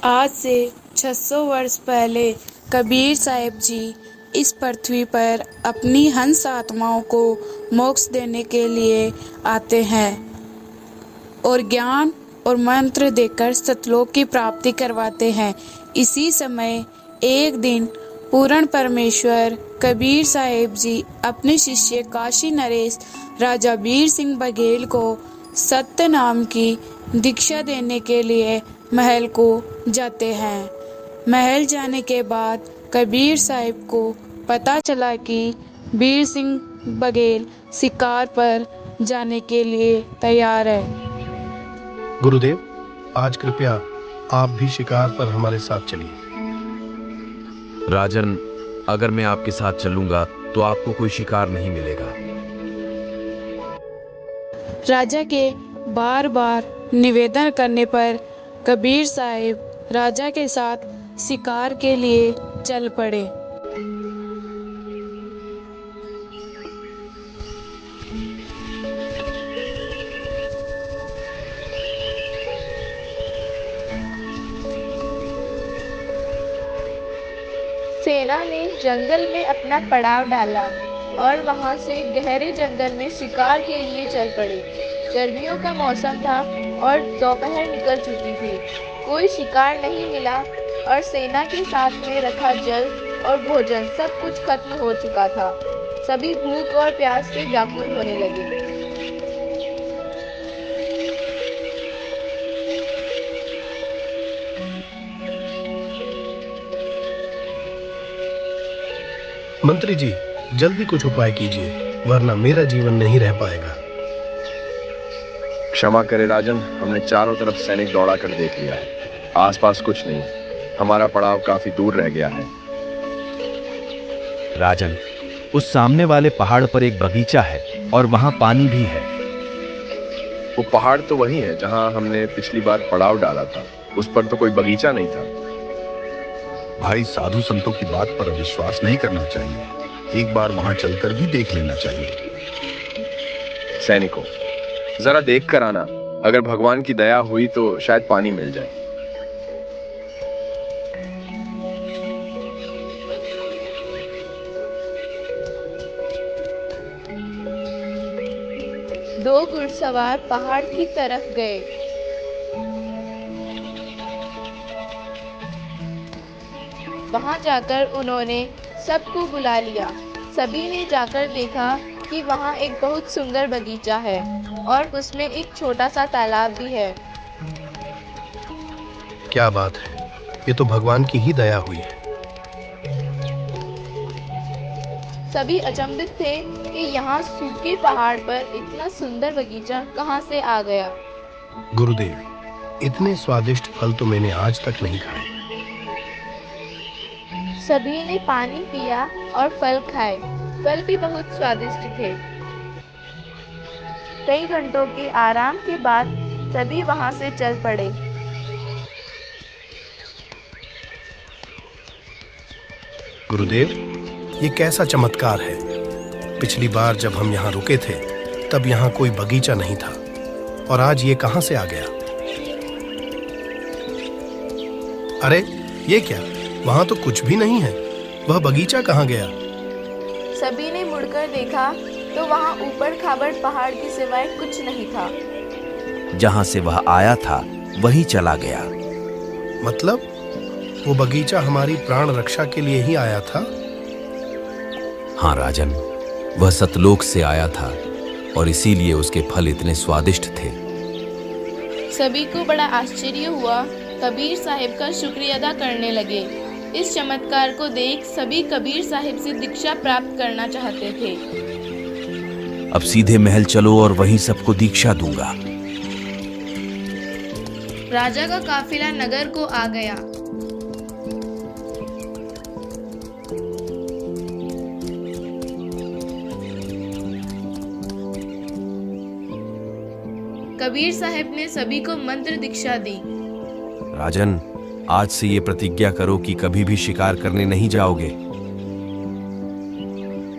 आज से 600 वर्ष पहले कबीर साहिब जी इस पृथ्वी पर अपनी हंस आत्माओं को मोक्ष देने के लिए आते हैं और ज्ञान और मंत्र देकर सतलोक की प्राप्ति करवाते हैं। इसी समय एक दिन पूर्ण परमेश्वर कबीर साहिब जी अपने शिष्य काशी नरेश राजा वीर सिंह बघेल को सत्य नाम की दीक्षा देने के लिए महल को जाते हैं। महल जाने के बाद कबीर साहिब को पता चला कि वीर सिंह बघेल शिकार पर जाने के लिए तैयार है। गुरुदेव, आज कृपया आप भी शिकार पर हमारे साथ चलिए। राजन, अगर मैं आपके साथ चलूंगा तो आपको कोई शिकार नहीं मिलेगा। राजा के बार बार निवेदन करने पर कबीर साहिब राजा के साथ शिकार के लिए चल पड़े। सेना ने जंगल में अपना पड़ाव डाला और वहां से गहरे जंगल में शिकार के लिए चल पड़े। गर्मियों का मौसम था और दोपहर निकल चुकी थी। कोई शिकार नहीं मिला और सेना के साथ में रखा जल और भोजन सब कुछ खत्म हो चुका था। सभी भूख और प्यास से व्याकुल होने लगे। मंत्री जी, जल्दी कुछ उपाय कीजिए, वरना मेरा जीवन नहीं रह पाएगा। क्षमा करें राजन, हमने चारों तरफ सैनिक दौड़ा कर देख लिया है। आसपास कुछ नहीं, हमारा पड़ाव काफी दूर रह गया है। राजन, उस सामने वाले पहाड़ पर एक बगीचा है और वहां पानी भी है। वो पहाड़ तो वही है जहां हमने पिछली बार पड़ाव डाला था। उस पर तो कोई बगीचा नहीं था। भाई, साधु संतों की बात पर विश्वास नहीं करना चाहिए। एक बार वहां चलकर भी देख लेना चाहिए। सैनिकों, जरा देख कर आना। अगर भगवान की दया हुई तो शायद पानी मिल जाए। दो घुड़सवार पहाड़ की तरफ गए। वहां जाकर उन्होंने सबको बुला लिया। सभी ने जाकर देखा कि वहां एक बहुत सुंदर बगीचा है और उसमें एक छोटा सा तालाब भी है। क्या बात है, ये तो भगवान की ही दया हुई है। सभी अचंभित थे कि यहाँ सूखे पहाड़ पर इतना सुंदर बगीचा कहाँ से आ गया। गुरुदेव, इतने स्वादिष्ट फल तो मैंने आज तक नहीं खाए। सभी ने पानी पिया और फल खाए। फल भी बहुत स्वादिष्ट थे। कई घंटों के आराम के बाद सभी वहां से चल पड़े। गुरुदेव, ये कैसा चमत्कार है। पिछली बार जब हम यहाँ रुके थे तब यहाँ कोई बगीचा नहीं था और आज ये कहाँ से आ गया। अरे ये क्या, वहां तो कुछ भी नहीं है। वह बगीचा कहाँ गया? सभी ने मुड़कर देखा तो वहां ऊपर खाबड़ पहाड़ के सिवाय कुछ नहीं था। जहां से वह आया था वही चला गया। मतलब वो बगीचा हमारी प्राण रक्षा के लिए ही आया था? हाँ राजन, वह सतलोक से आया था और इसीलिए उसके फल इतने स्वादिष्ट थे। सभी को बड़ा आश्चर्य हुआ। कबीर साहिब का शुक्रिया अदा करने लगे। इस चमत्कार को देख सभी कबीर साहिब से दीक्षा प्राप्त करना चाहते थे। अब सीधे महल चलो और वहीं सबको दीक्षा दूंगा। राजा का काफिला नगर को आ गया। कबीर साहिब ने सभी को मंत्र दीक्षा दी। राजन, आज से ये प्रतिज्ञा करो कि कभी भी शिकार करने नहीं जाओगे।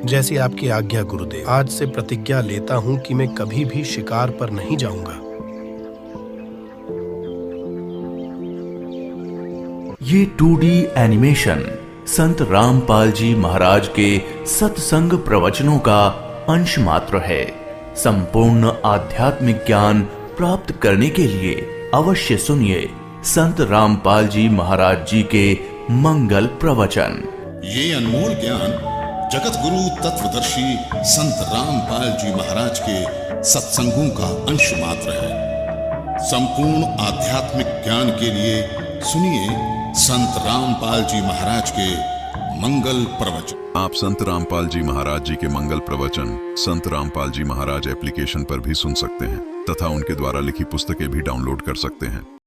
जैसी आपकी आज्ञा गुरुदेव। आज से प्रतिज्ञा लेता हूँ कि मैं कभी भी शिकार पर नहीं जाऊंगा। ये 2D एनिमेशन संत रामपाल जी महाराज के सत्संग प्रवचनों का अंश मात्र है। संपूर्ण आध्यात्मिक ज्ञान प्राप्त करने के लिए अवश्य सुनिए संत रामपाल जी महाराज जी के मंगल प्रवचन। ये अनमोल ज्ञान जगत गुरु तत्वदर्शी संत रामपाल जी महाराज के सत्संगों का अंश मात्र है। संपूर्ण आध्यात्मिक ज्ञान के लिए सुनिए संत रामपाल जी महाराज के मंगल प्रवचन। आप संत रामपाल जी महाराज जी के मंगल प्रवचन संत रामपाल जी महाराज एप्लीकेशन पर भी सुन सकते हैं तथा उनके द्वारा लिखी पुस्तकें भी डाउनलोड कर सकते हैं।